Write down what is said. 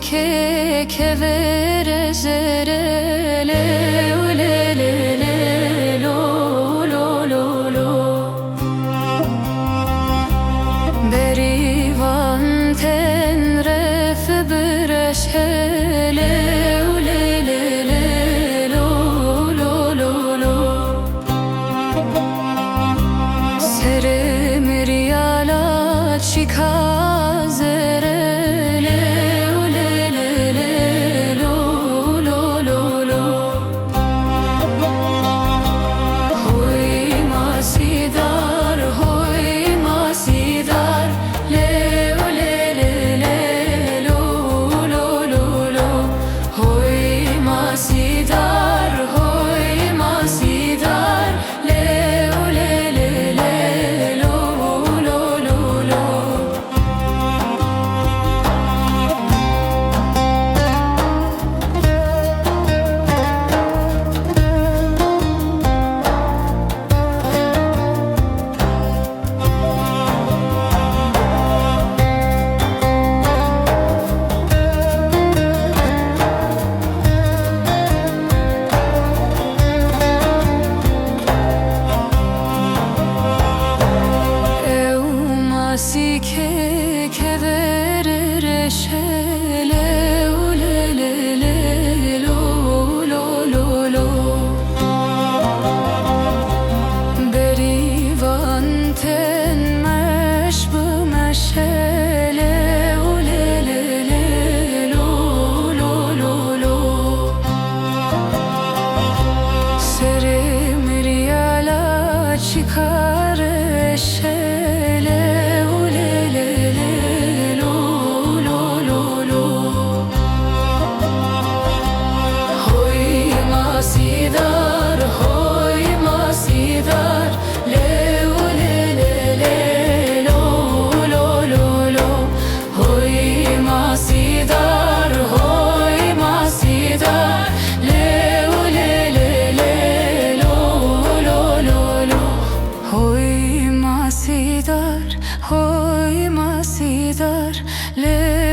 che vere zere le le le le lo lo lo lo berivan tenref breşele le le le lo lo lo lo seremir yala çikazere che vere shele le le le lo lo lo lo berivan tenmeş bu meşele le le le lo lo lo lo serimir yala çıkar eşele Hoy masidar le